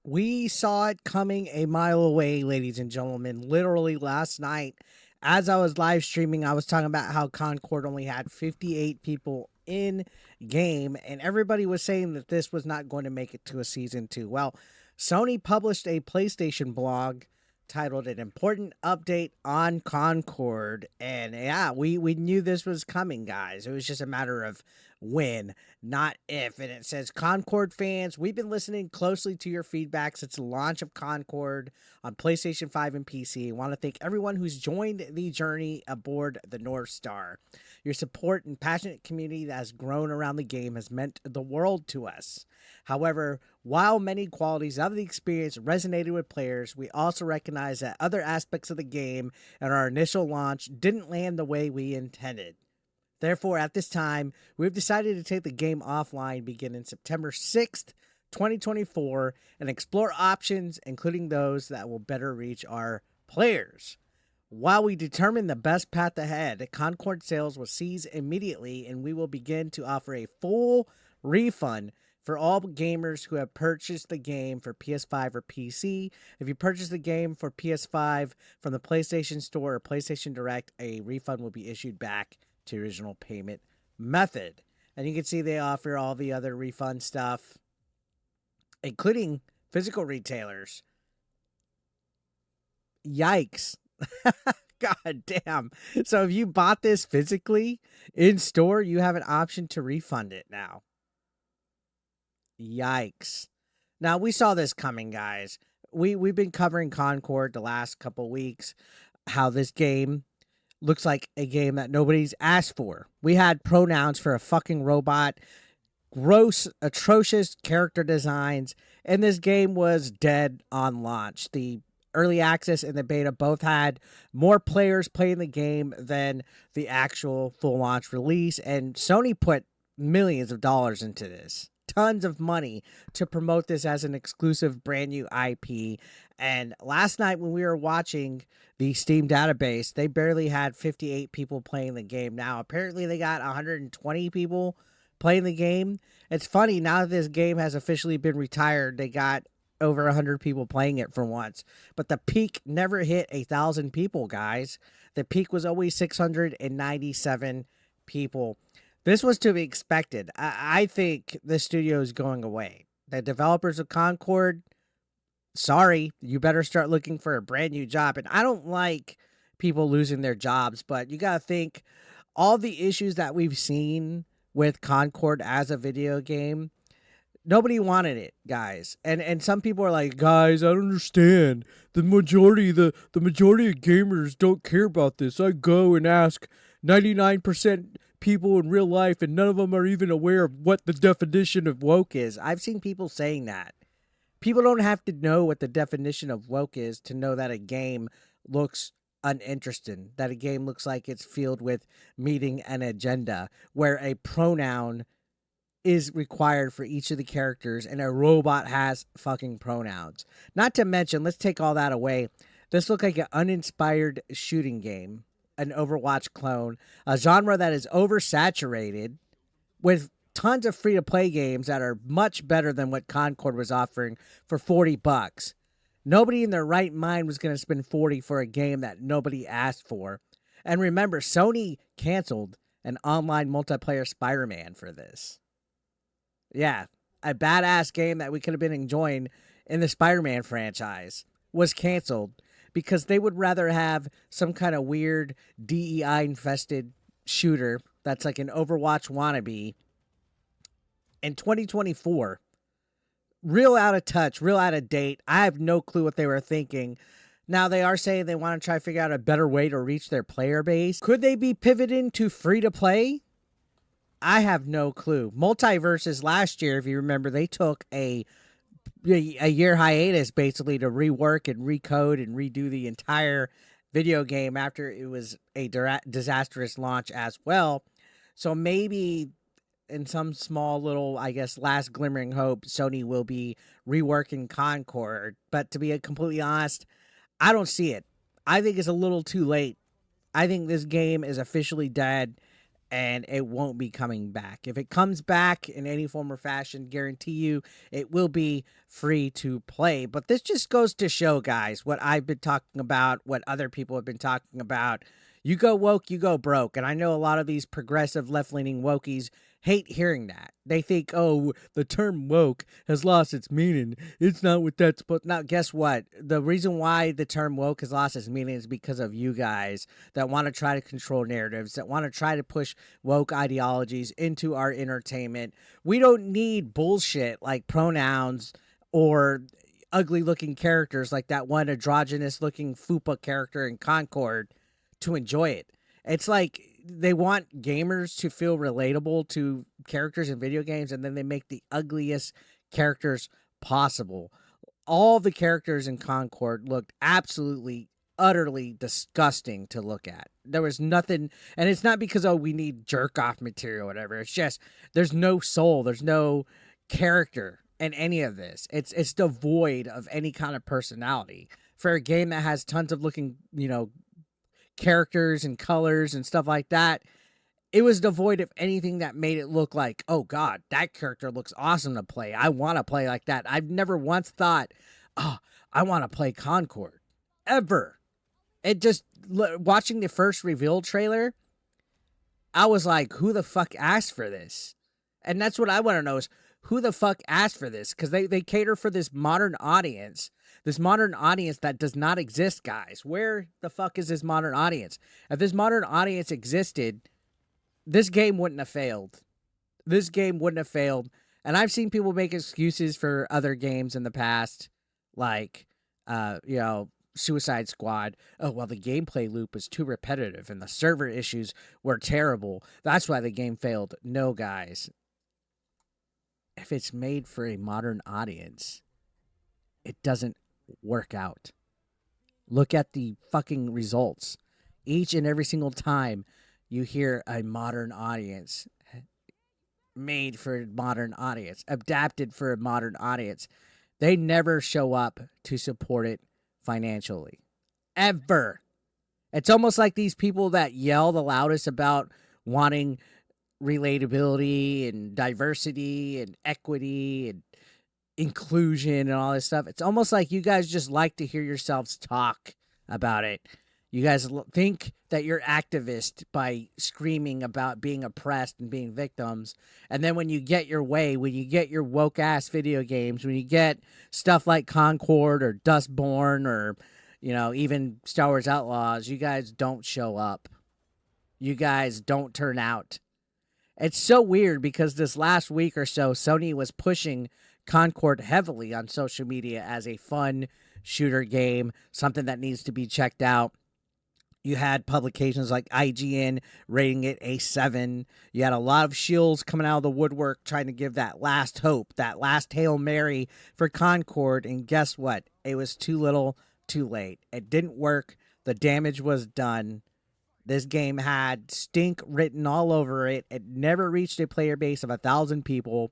We saw it coming a mile away, ladies and gentlemen. Literally last night, as I was live streaming, I was talking about how Concord only had 58 people in game, and everybody was saying that this was not going to make it to a season two. Well, Sony published a PlayStation blog titled An Important Update on Concord. And yeah, we knew this was coming, guys. It was just a matter of when, not if. And it says, Concord fans, we've been listening closely to your feedback since the launch of Concord on PlayStation 5 and PC. I want to thank everyone who's joined the journey aboard the North Star. Your support and passionate community that has grown around the game has meant the world to us. However, while many qualities of the experience resonated with players, we also recognize that other aspects of the game and our initial launch didn't land the way we intended. Therefore, at this time, we've decided to take the game offline beginning September 6th, 2024, and explore options, including those that will better reach our players. While we determine the best path ahead, Concord sales will cease immediately, and we will begin to offer a full refund for all gamers who have purchased the game for PS5 or PC. If you purchase the game for PS5 from the PlayStation Store or PlayStation Direct, a refund will be issued back to original payment method. And you can see they offer all the other refund stuff, including physical retailers. Yikes. God damn. So if you bought this physically in store, you have an option to refund it now. Yikes. Now, we saw this coming, guys. We've been covering Concord the last couple weeks, how this game looks like a game that nobody's asked for. We had pronouns for a fucking robot, gross, atrocious character designs, and this game was dead on launch. The early access and the beta both had more players playing the game than the actual full launch release, and Sony put millions of dollars into this. Tons of money to promote this as an exclusive brand new IP. And last night when we were watching the Steam database, they barely had 58 people playing the game. Now, apparently they got 120 people playing the game. It's funny, now that this game has officially been retired, they got over 100 people playing it for once. But the peak never hit 1,000 people, guys. The peak was always 697 people. This was to be expected. I think the studio is going away. The developers of Concord, sorry, you better start looking for a brand new job. And I don't like people losing their jobs, but you got to think all the issues that we've seen with Concord as a video game, nobody wanted it, guys. And some people are like, guys, I don't understand. The majority of gamers don't care about this. I go and ask 99% people in real life, and none of them are even aware of what the definition of woke is. I've seen people saying that. People don't have to know what the definition of woke is to know that a game looks uninteresting, that a game looks like it's filled with meeting an agenda, where a pronoun is required for each of the characters and a robot has fucking pronouns. Not to mention, let's take all that away. This looked like an uninspired shooting game, an Overwatch clone, a genre that is oversaturated with tons of free-to-play games that are much better than what Concord was offering for $40. Nobody in their right mind was going to spend $40 for a game that nobody asked for. And remember, Sony canceled an online multiplayer Spider-Man for this. Yeah, a badass game that we could have been enjoying in the Spider-Man franchise was canceled because they would rather have some kind of weird DEI-infested shooter that's like an Overwatch wannabe in 2024. Real out of touch, real out of date. I have no clue what they were thinking. Now, they are saying they want to try to figure out a better way to reach their player base. Could they be pivoting to free-to-play? I have no clue. Multiverses last year, if you remember, they took a year hiatus basically to rework and recode and redo the entire video game after it was a disastrous launch as well. So maybe in some small little, I guess, last glimmering hope, Sony will be reworking Concord. But to be completely honest, I don't see it. I think it's a little too late. I think this game is officially dead. and it won't be coming back. If it comes back in any form or fashion, guarantee you it will be free to play. But this just goes to show, guys, what I've been talking about, what other people have been talking about. You go woke, you go broke. And I know a lot of these progressive left-leaning wokies hate hearing that. They think, oh, the term woke has lost its meaning. It's not what that's supposed. Now, guess what? The reason why the term woke has lost its meaning is because of you guys that want to try to control narratives, that want to try to push woke ideologies into our entertainment. We don't need bullshit like pronouns or ugly looking characters like that one androgynous looking fupa character in Concord to enjoy it. It's like they want gamers to feel relatable to characters in video games, and then they make the ugliest characters possible. All the characters in Concord looked absolutely, utterly disgusting to look at. There was nothing, and it's not because, oh, we need jerk off material or whatever. It's just there's no soul, there's no character in any of this. It's devoid of any kind of personality for a game that has tons of looking, characters and colors and stuff like that. It was devoid of anything that made it look like, oh God, that character looks awesome to play. I want to play like that. I've never once thought, oh, I want to play Concord. Ever. It just, watching the first reveal trailer, I was like, who the fuck asked for this? And that's what I want to know is, who the fuck asked for this? Because they cater for this modern audience. This modern audience that does not exist, guys. Where the fuck is this modern audience? If this modern audience existed, this game wouldn't have failed. This game wouldn't have failed. And I've seen people make excuses for other games in the past, like, Suicide Squad. Oh, well, the gameplay loop was too repetitive and the server issues were terrible. That's why the game failed. No, guys. If it's made for a modern audience, it doesn't work out. Look at the fucking results. Each and every single time you hear a modern audience, made for a modern audience, adapted for a modern audience, they never show up to support it financially. Ever. It's almost like these people that yell the loudest about wanting relatability and diversity and equity and inclusion and all this stuff. It's almost like you guys just like to hear yourselves talk about it. You guys think that you're activist by screaming about being oppressed and being victims. And then when you get your way, when you get your woke ass video games, when you get stuff like Concord or Dustborn or, even Star Wars Outlaws, you guys don't show up. You guys don't turn out. It's so weird because this last week or so, Sony was pushing Concord heavily on social media as a fun shooter game, something that needs to be checked out. You had publications like IGN rating it a 7. You had a lot of shills coming out of the woodwork trying to give that last hope, that last Hail Mary for Concord. And guess what? It was too little, too late. It didn't work. The damage was done. This game had stink written all over it. It never reached a player base of 1,000 people.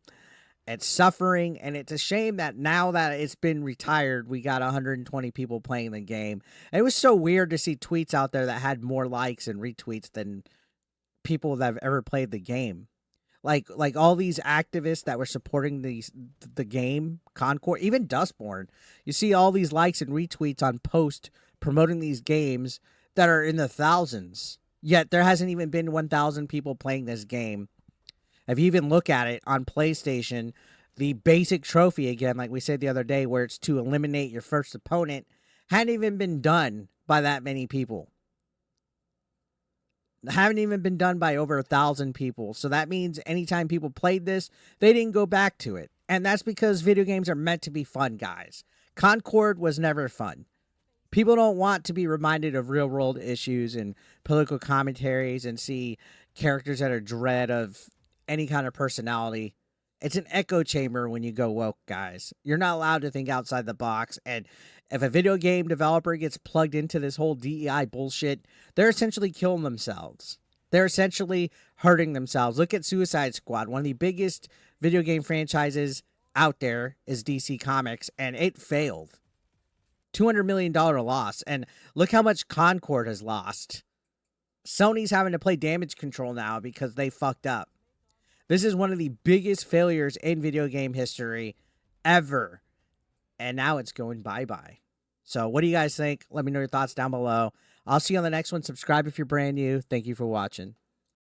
It's suffering, and it's a shame that now that it's been retired, we got 120 people playing the game. And it was so weird to see tweets out there that had more likes and retweets than people that have ever played the game. Like all these activists that were supporting the game, Concord, even Dustborn. You see all these likes and retweets on posts promoting these games that are in the thousands. Yet there hasn't even been 1,000 people playing this game. If you even look at it on PlayStation, the basic trophy, again, like we said the other day, where it's to eliminate your first opponent, hadn't even been done by that many people. Haven't even been done by over 1,000 people. So that means anytime people played this, they didn't go back to it. And that's because video games are meant to be fun, guys. Concord was never fun. People don't want to be reminded of real world issues and political commentaries and see characters that are dread of any kind of personality. It's an echo chamber when you go woke, guys. You're not allowed to think outside the box. And if a video game developer gets plugged into this whole DEI bullshit, they're essentially killing themselves. They're essentially hurting themselves. Look at Suicide Squad. One of the biggest video game franchises out there is DC Comics, and it failed. $200 million loss. And look how much Concord has lost. Sony's having to play damage control now because they fucked up. This is one of the biggest failures in video game history ever. And now it's going bye-bye. So what do you guys think? Let me know your thoughts down below. I'll see you on the next one. Subscribe if you're brand new. Thank you for watching.